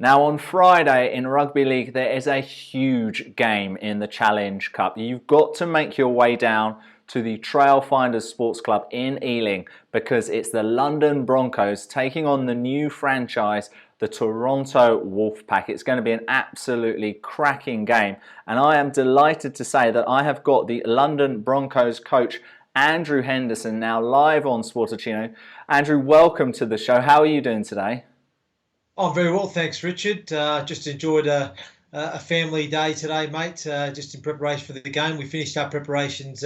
Now on Friday in Rugby League there is a huge game in the Challenge Cup. You've got to make your way down to the Trailfinders Sports Club in Ealing because it's the London Broncos taking on the new franchise, the Toronto Wolfpack. It's going to be an absolutely cracking game, and I am delighted to say that I have got the London Broncos coach Andrew Henderson now live on Sportuccino. Andrew, welcome to the show. How are you doing today? I'm very well, thanks, Richard. Just enjoyed a family day today, mate. Just in preparation for the game. We finished our preparations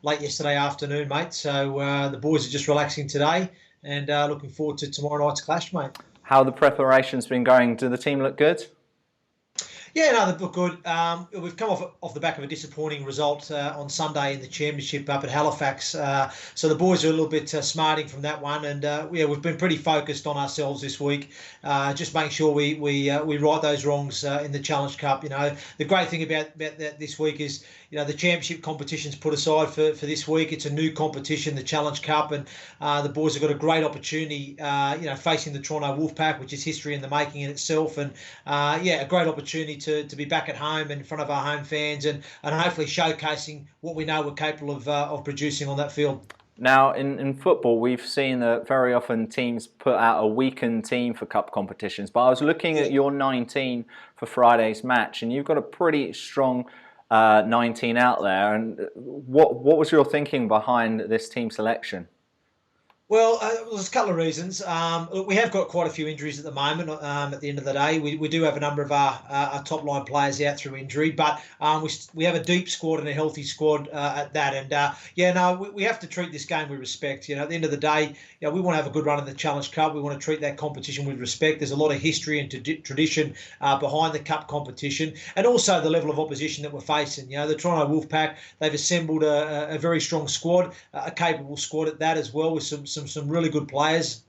late yesterday afternoon, mate. So the boys are just relaxing today and looking forward to tomorrow night's clash, mate. How have the preparations been going? Do the team look good? Yeah, no, they look good. We've come off the back of a disappointing result on Sunday in the championship up at Halifax. So the boys are a little bit smarting from that one, and yeah, we've been pretty focused on ourselves this week, just making sure we right those wrongs in the Challenge Cup. You know, the great thing about that this week is, you know, the championship competition's put aside for this week. It's a new competition, the Challenge Cup, and the boys have got a great opportunity, you know, facing the Toronto Wolfpack, which is history in the making in itself, and yeah, a great opportunity to be back at home in front of our home fans and hopefully showcasing what we know we're capable of producing on that field. Now, in football, we've seen that very often teams put out a weakened team for cup competitions. But I was looking at your 19 for Friday's match, and you've got a pretty strong 19 out there. And what was your thinking behind this team selection? Well, there's a couple of reasons. Look, we have got quite a few injuries at the moment. At the end of the day, we do have a number of our top line players out through injury, but we have a deep squad and a healthy squad at that. And yeah, no, we have to treat this game with respect. You know, at the end of the day, you know, we want to have a good run in the Challenge Cup. We want to treat that competition with respect. There's a lot of history and tradition behind the cup competition, and also the level of opposition that we're facing. You know, the Toronto Wolfpack, they've assembled a very strong squad, a capable squad at that as well, with some really good players.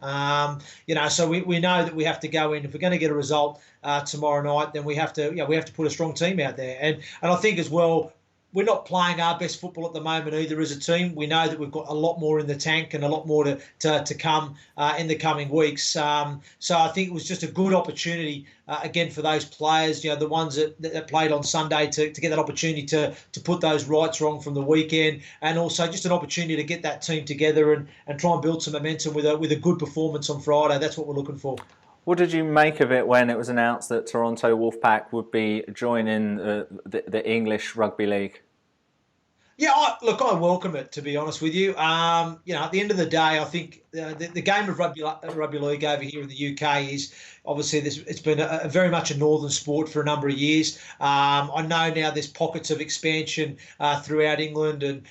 You know, so we know that we have to go in if we're going to get a result tomorrow night. Then we have to, you know, we have to put a strong team out there, and I think as well, we're not playing our best football at the moment either as a team. We know that we've got a lot more in the tank and a lot more to come in the coming weeks. So I think it was just a good opportunity again for those players, you know, the ones that played on Sunday to get that opportunity to put those rights wrong from the weekend, and also just an opportunity to get that team together and try and build some momentum with a good performance on Friday. That's what we're looking for. What did you make of it when it was announced that Toronto Wolfpack would be joining the English Rugby League? Yeah, look, I welcome it, to be honest with you. You know, at the end of the day, I think the game of rugby league over here in the UK is obviously it's been a very much a northern sport for a number of years. I know now there's pockets of expansion throughout England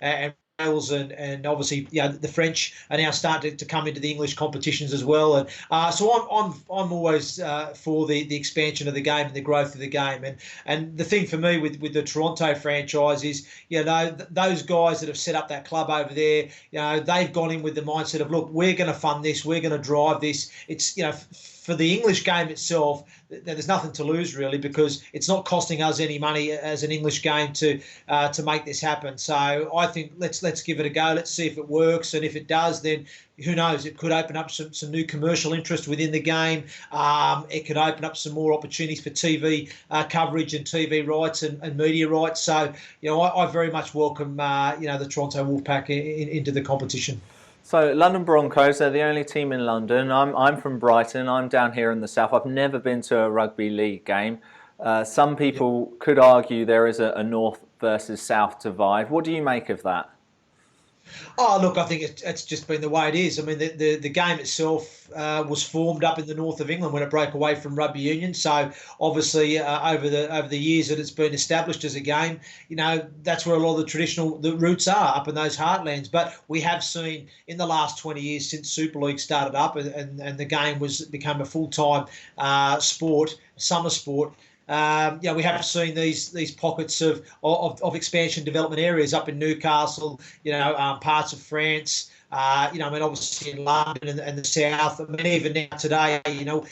and Wales and obviously, you know, the French are now starting to come into the English competitions as well, and so I'm always for the expansion of the game and the growth of the game, and the thing for me with the Toronto franchise is, you know, those guys that have set up that club over there, you know, they've gone in with the mindset of, look, we're going to fund this, we're going to drive this. It's, you know, for the English game itself, there's nothing to lose really, because it's not costing us any money as an English game to make this happen. So I think let's give it a go. Let's see if it works, and if it does, then who knows? It could open up some new commercial interest within the game. It could open up some more opportunities for TV coverage and TV rights and media rights. So, you know, I very much welcome you know, the Toronto Wolfpack into the competition. So London Broncos, they're the only team in London. I'm from Brighton. I'm down here in the south. I've never been to a rugby league game. Some people could argue there is a north versus south divide. What do you make of that? Oh, look, I think it's just been the way it is. I mean, the game itself was formed up in the north of England when it broke away from rugby union. So obviously, over the years that it's been established as a game, you know, that's where a lot of the roots are, up in those heartlands. But we have seen in the last 20 years since Super League started up and the game became a full time sport, summer sport. You know, we have seen these pockets of expansion development areas up in Newcastle, you know, parts of France, you know, I mean, obviously in London and the south. I mean, even now today, you know,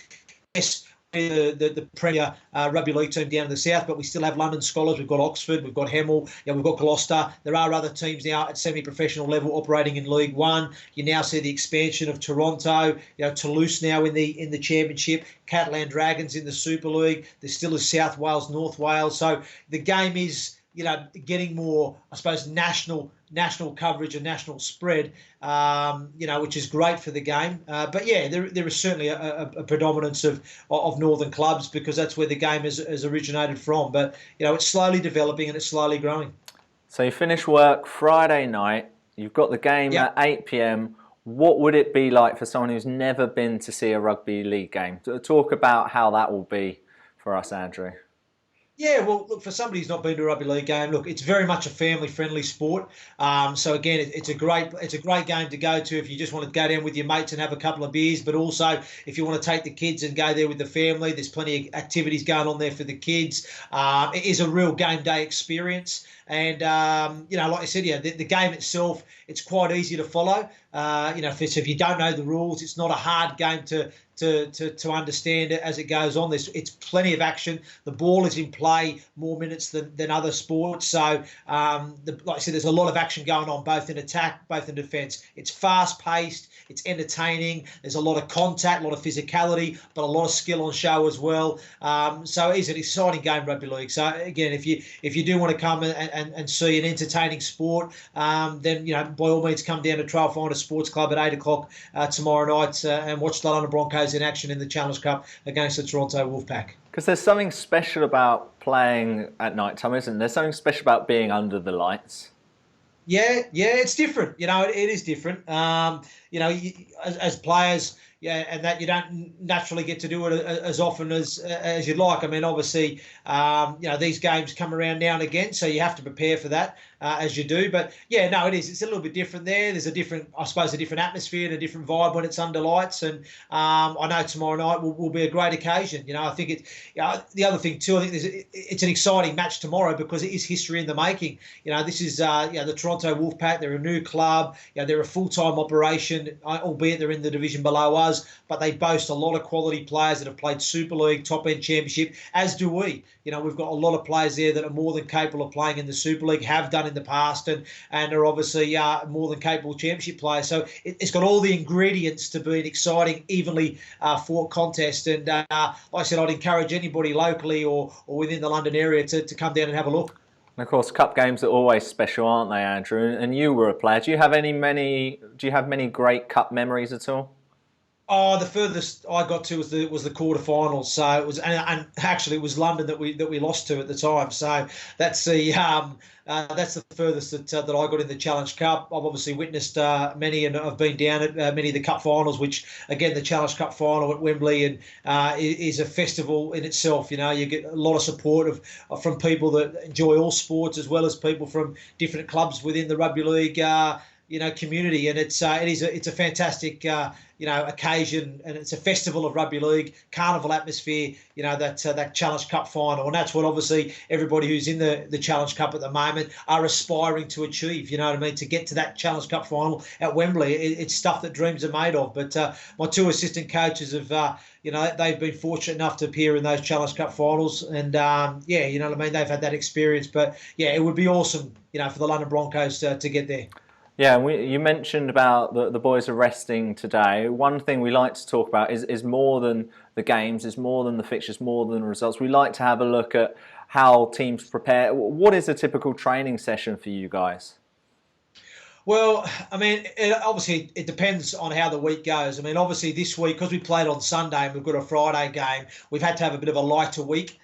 yes, the Premier Rugby League team down in the south, but we still have London Scholars. We've got Oxford, we've got Hemel, we've got Gloucester. There are other teams now at semi-professional level operating in League One. You now see the expansion of Toronto, Toulouse now in the Championship, Catalan Dragons in the Super League. There's still a South Wales, North Wales. So the game is, getting more, I suppose, national coverage and national spread, which is great for the game. But yeah, there is certainly a predominance of northern clubs because that's where the game has originated from. But it's slowly developing and it's slowly growing. So you finish work Friday night. You've got the game at 8 p.m. What would it be like for someone who's never been to see a rugby league game? Talk about how that will be for us, Andrew. Yeah, well, look, for somebody who's not been to a rugby league game, look, it's very much a family-friendly sport. So again, it's a great game to go to if you just want to go down with your mates and have a couple of beers. But also, if you want to take the kids and go there with the family, there's plenty of activities going on there for the kids. It is a real game day experience. And, like I said, the game itself, it's quite easy to follow. If you don't know the rules, it's not a hard game to understand it as it goes on. It's plenty of action. The ball is in play more minutes than other sports. So, like I said, there's a lot of action going on, both in attack, both in defence. It's fast-paced. It's entertaining. There's a lot of contact, a lot of physicality, but a lot of skill on show as well. So it is an exciting game, rugby league. So again, if you do want to come and see an entertaining sport, then by all means come down to Trailfinders Sports Club at 8 o'clock tomorrow night and watch the London Broncos in action in the Challenge Cup against the Toronto Wolfpack. Because there's something special about playing at night time, isn't there? There's something special about being under the lights. Yeah, it's different. It is different. As players, and that you don't naturally get to do it as often as you'd like. I mean, obviously, these games come around now and again, so you have to prepare for that as you do. But yeah, no, it is. It's a little bit different there. There's a different atmosphere and a different vibe when it's under lights. And I know tomorrow night will be a great occasion. I think the other thing too. I think it's an exciting match tomorrow because it is history in the making. This is the Toronto Wolfpack. They're a new club. They're a full-time operation, albeit they're in the division below us. But they boast a lot of quality players that have played Super League, top-end Championship, as do we. We've got a lot of players there that are more than capable of playing in the Super League, have done in the past, and are obviously more than capable Championship players. So it's got all the ingredients to be an exciting, evenly fought contest. And like I said, I'd encourage anybody locally or within the London area to come down and have a look. And of course, cup games are always special, aren't they, Andrew? And you were a player. Do you have many great cup memories at all? Oh, the furthest I got to was the quarterfinals. So it was, and actually it was London that we lost to at the time. So that's the furthest that I got in the Challenge Cup. I've obviously witnessed many, and I've been down at many of the cup finals. Which again, the Challenge Cup final at Wembley and is a festival in itself. You get a lot of support from people that enjoy all sports, as well as people from different clubs within the rugby league community, and it's a fantastic occasion, and it's a festival of rugby league, carnival atmosphere. That Challenge Cup final, and that's what obviously everybody who's in the Challenge Cup at the moment are aspiring to achieve. You know what I mean? To get to that Challenge Cup final at Wembley, it's stuff that dreams are made of. But my two assistant coaches have. They've been fortunate enough to appear in those Challenge Cup finals, and you know what I mean. They've had that experience, but yeah, it would be awesome, for the London Broncos to get there. Yeah, you mentioned about the boys are resting today. One thing we like to talk about is more than the games, is more than the fixtures, more than the results. We like to have a look at how teams prepare. What is a typical training session for you guys? Well, I mean, it depends on how the week goes. I mean, obviously this week, because we played on Sunday and we've got a Friday game, we've had to have a bit of a lighter week.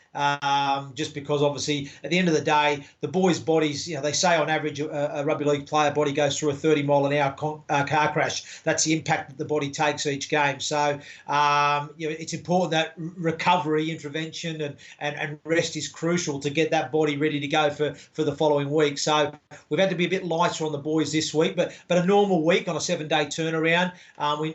Just because obviously at the end of the day, the boys' bodies, they say on average a rugby league player body goes through a 30-mile-an-hour car crash. That's the impact that the body takes each game. So, it's important that recovery, intervention and rest is crucial to get that body ready to go for the following week. So we've had to be a bit lighter on the boys this week, but a normal week on a 7-day turnaround,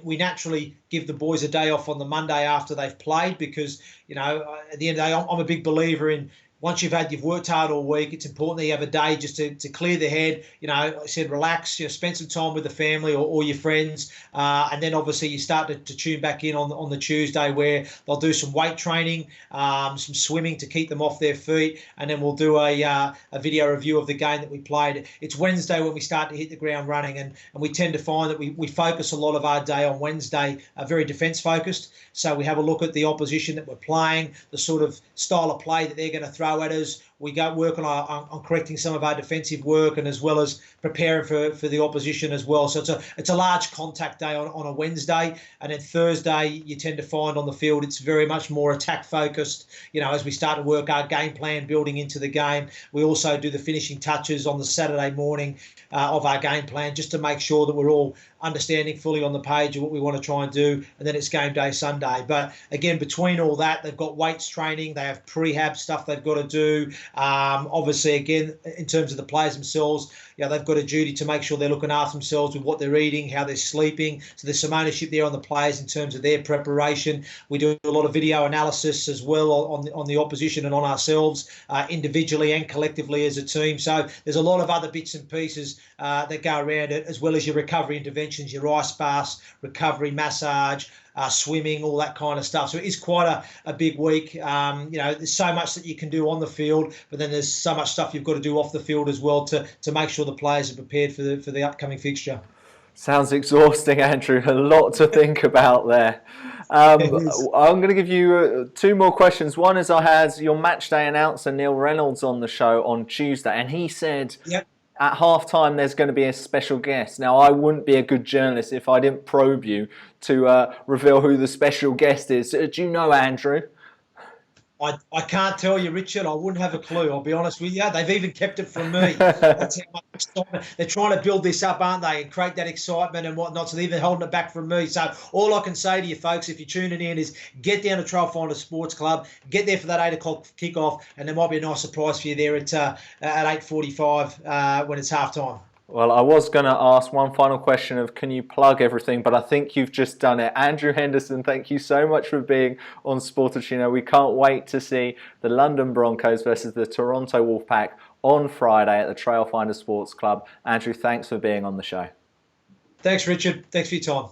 we naturally give the boys a day off on the Monday after they've played because, at the end of the day, I'm a big believer in, once you've worked hard all week, it's important that you have a day just to clear the head. Like I said, relax, spend some time with the family or your friends. And then obviously you start to tune back in on the Tuesday, where they'll do some weight training, some swimming to keep them off their feet. And then we'll do a video review of the game that we played. It's Wednesday when we start to hit the ground running. And we tend to find that we focus a lot of our day on Wednesday, very defence focused. So we have a look at the opposition that we're playing, the sort of style of play that they're going to throw at us. We go work on correcting some of our defensive work, and as well as preparing for the opposition as well. So it's a large contact day on a Wednesday, and then Thursday you tend to find on the field it's very much more attack focused. As we start to work our game plan building into the game, we also do the finishing touches on the Saturday morning of our game plan, just to make sure that we're all understanding fully on the page of what we want to try and do, and then it's game day Sunday. But again, between all that, they've got weights training, they have prehab stuff they've got to do. Obviously, again, in terms of the players themselves, they've got a duty to make sure they're looking after themselves with what they're eating, how they're sleeping. So there's some ownership there on the players in terms of their preparation. We do a lot of video analysis as well on the opposition and on ourselves, individually and collectively as a team. So there's a lot of other bits and pieces that go around it, as well as your recovery interventions, your ice baths, recovery massage, swimming, all that kind of stuff. So it is quite a big week. There's so much that you can do on the field, but then there's so much stuff you've got to do off the field as well to make sure the players are prepared for the upcoming fixture. Sounds exhausting, Andrew. A lot to think about there. I'm going to give you two more questions. One is, I had your match day announcer Neil Reynolds on the show on Tuesday, and he said, yep, at halftime there's going to be a special guest. Now, I wouldn't be a good journalist if I didn't probe you to reveal who the special guest is. Do you know, Andrew? I can't tell you, Richard. I wouldn't have a clue. I'll be honest with you. They've even kept it from me. That's how much excitement. They're trying to build this up, aren't they, and create that excitement and whatnot. So they're even holding it back from me. So all I can say to you folks, if you're tuning in, is get down to Trailfinders Sports Club, get there for that 8 o'clock kickoff, and there might be a nice surprise for you there at 8:45 when it's halftime. Well, I was going to ask one final question of, can you plug everything? But I think you've just done it. Andrew Henderson, thank you so much for being on Sportuccino. We can't wait to see the London Broncos versus the Toronto Wolfpack on Friday at the Trailfinders Sports Club. Andrew, thanks for being on the show. Thanks, Richard. Thanks for your time.